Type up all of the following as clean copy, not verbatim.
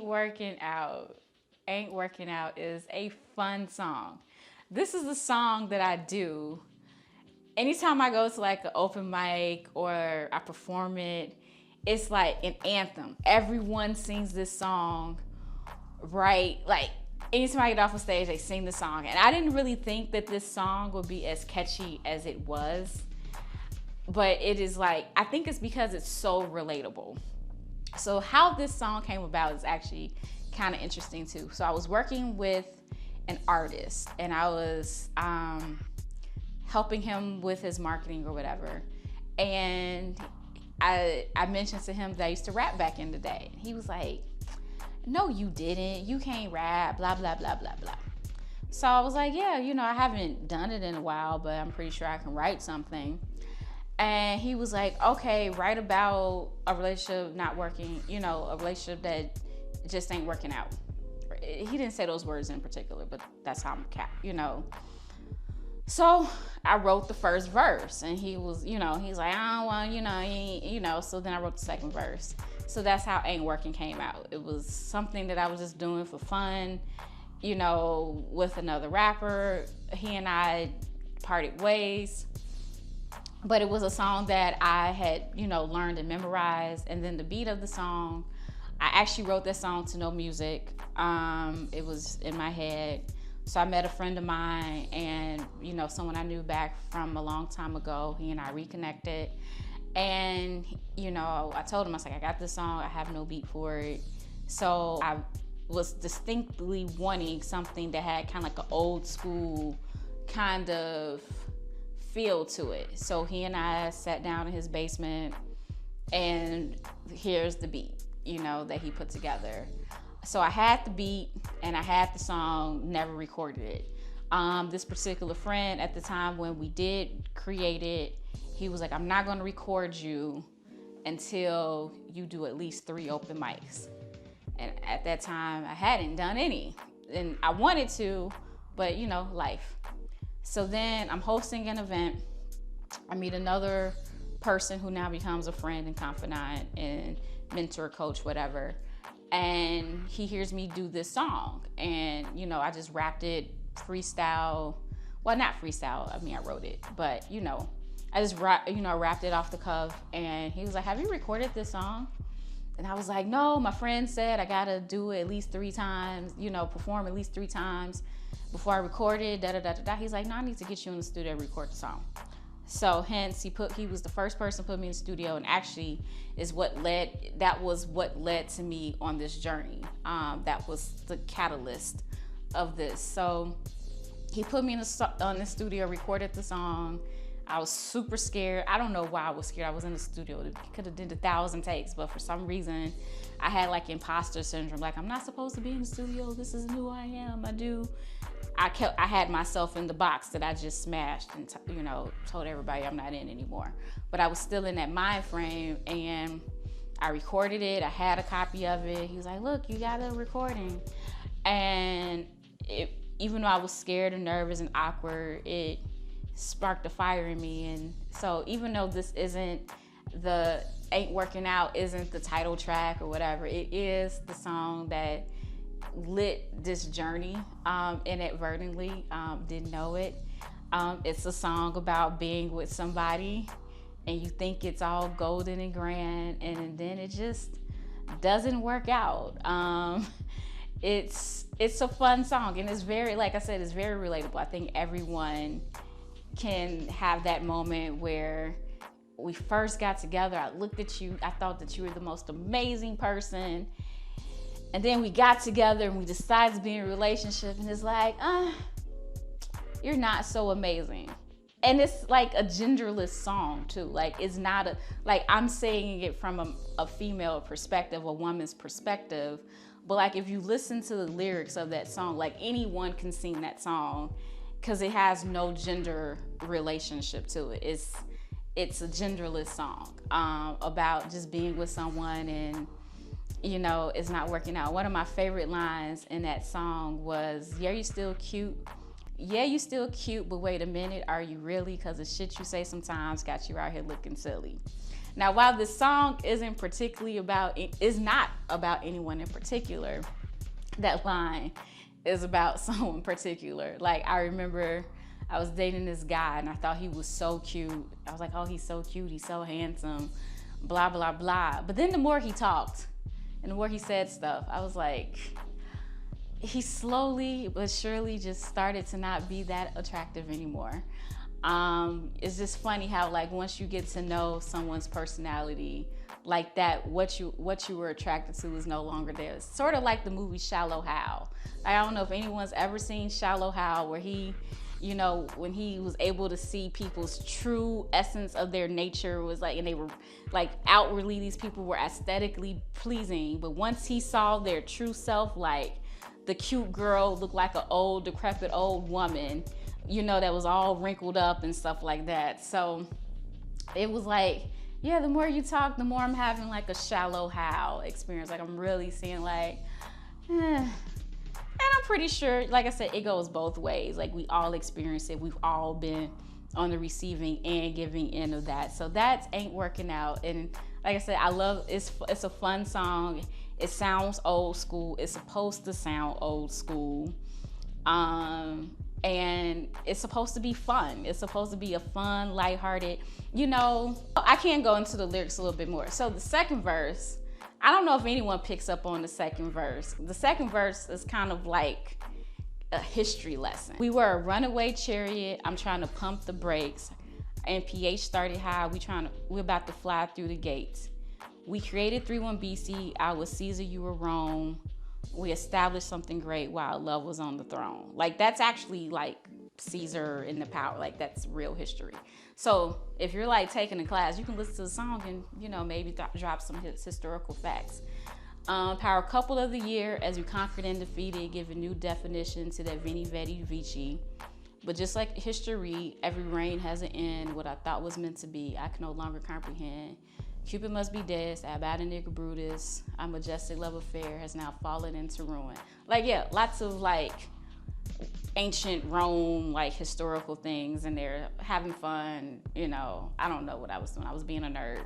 Working Out. Ain't Working Out is a fun song. This is the song that I do anytime I go to like an open mic or I perform it. It's like an anthem. Everyone sings this song, right? Like anytime I get off a stage, they sing the song. And I didn't really think that this song would be as catchy as it was. But it is like, I think it's because it's so relatable. So how this song came about is actually kind of interesting too. So I was working with an artist and I was helping him with his marketing or whatever. And I mentioned to him that I used to rap back in the day. And he was like, no, you didn't. You can't rap, blah, blah, blah, blah, blah. So I was like, yeah, I haven't done it in a while, but I'm pretty sure I can write something. And he was like, okay, write about a relationship not working, a relationship that just ain't working out. He didn't say those words in particular, but that's how I'm So I wrote the first verse and he was, he's like, I don't want, so then I wrote the second verse. So that's how Ain't Working came out. It was something that I was just doing for fun, with another rapper. He and I parted ways. But it was a song that I had, learned and memorized. And then the beat of the song, I actually wrote that song to no music. It was in my head. So I met a friend of mine and, someone I knew back from a long time ago. He and I reconnected. And, I told him, I was like, I got this song. I have no beat for it. So I was distinctly wanting something that had kind of like an old school kind of feel to it. So he and I sat down in his basement and here's the beat, that he put together. So I had the beat and I had the song, never recorded it. This particular friend at the time when we did create it, he was like, I'm not gonna record you until you do at least 3 open mics. And at that time I hadn't done any. And I wanted to, but life. So then I'm hosting an event. I meet another person who now becomes a friend and confidant and mentor, coach, whatever. And he hears me do this song. And, I just rapped it freestyle. Well, not freestyle. I mean, I wrote it. But, I just rapped it off the cuff. And he was like, have you recorded this song? And I was like, no, my friend said I gotta do it at least 3 times, perform at least 3 times before I record it, da-da-da-da-da. He's like, no, I need to get you in the studio and record the song. So hence he was the first person to put me in the studio, and actually that was what led to me on this journey. That was the catalyst of this. So he put me on the studio, recorded the song. I was super scared. I don't know why I was scared. I was in the studio. It could have did 1,000 takes, but for some reason, I had like imposter syndrome. Like, I'm not supposed to be in the studio. This isn't who I am. I had myself in the box that I just smashed and told everybody I'm not in anymore. But I was still in that mind frame, and I recorded it. I had a copy of it. He was like, look, you got a recording. And even though I was scared and nervous and awkward, it sparked a fire in me. And so even though this isn't Ain't Working Out isn't the title track or whatever, it is the song that lit this journey inadvertently. Didn't know it. It's a song about being with somebody and you think it's all golden and grand, and then it just doesn't work out. It's a fun song, and it's very, like I said, it's very relatable. I think everyone can have that moment where we first got together, I looked at you, I thought that you were the most amazing person, and then we got together and we decided to be in a relationship, and it's like, you're not so amazing. And it's like a genderless song too. Like, it's not I'm saying it from a female perspective, a woman's perspective. But like, if you listen to the lyrics of that song, like anyone can sing that song because it has no gender relationship to it. It's a genderless song about just being with someone and, it's not working out. One of my favorite lines in that song was, yeah, you still cute. Yeah, you still cute, but wait a minute, are you really? Because the shit you say sometimes got you out here looking silly. Now, while this song isn't particularly is not about anyone in particular, that line is about someone particular. Like, I remember I was dating this guy and I thought he was so cute. I was like, oh, he's so cute, he's so handsome, blah, blah, blah. But then the more he talked and the more he said stuff, I was like, he slowly but surely just started to not be that attractive anymore. It's just funny how, like, once you get to know someone's personality like that, what you were attracted to is no longer there. It's sort of like the movie Shallow Hal. I don't know if anyone's ever seen Shallow Hal, where he, you know, when he was able to see people's true essence of their nature, was like, and they were like, outwardly these people were aesthetically pleasing, but once he saw their true self, like the cute girl looked like an old, decrepit old woman, you know, that was all wrinkled up and stuff like that. So it was like, yeah, the more you talk, the more I'm having like a Shallow Hal experience. Like, I'm really seeing like, and I'm pretty sure, like I said, it goes both ways. Like, we all experience it. We've all been on the receiving and giving end of that. So that ain't working out. And like I said, I love, it's a fun song. It sounds old school. It's supposed to sound old school. And it's supposed to be fun. It's supposed to be a fun, lighthearted, you know. I can go into the lyrics a little bit more. So the second verse, I don't know if anyone picks up on the second verse. The second verse is kind of like a history lesson. We were a runaway chariot. I'm trying to pump the brakes. And pH started high. We're about to fly through the gates. We created 31 BC. I was Caesar, you were Rome. We established something great while love was on the throne. Like, that's actually like Caesar in the power. Like, that's real history. So if you're like taking a class, you can listen to the song and, you know, maybe drop some historical facts. Power couple of the year, as you conquered and defeated, give a new definition to that Veni Vidi Vici. But just like history, every reign has an end. What I thought was meant to be, I can no longer comprehend. Cupid must be dead, I bad a nigga Brutus. Our majestic love affair has now fallen into ruin. Like, yeah, lots of like ancient Rome, like historical things, and they're having fun. You know, I don't know what I was doing. I was being a nerd,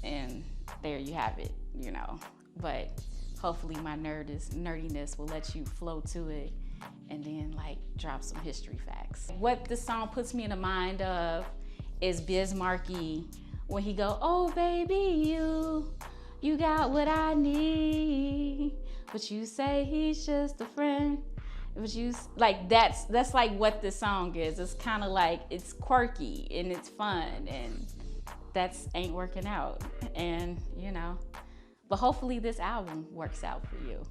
and there you have it, you know. But hopefully my nerdiness will let you flow to it and then like drop some history facts. What this song puts me in the mind of is Biz Markie, when he go, oh baby, you got what I need, but you say he's just a friend. But you, like, that's like what this song is. It's kind of like, it's quirky and it's fun, and that's ain't working out. And, you know, but hopefully this album works out for you.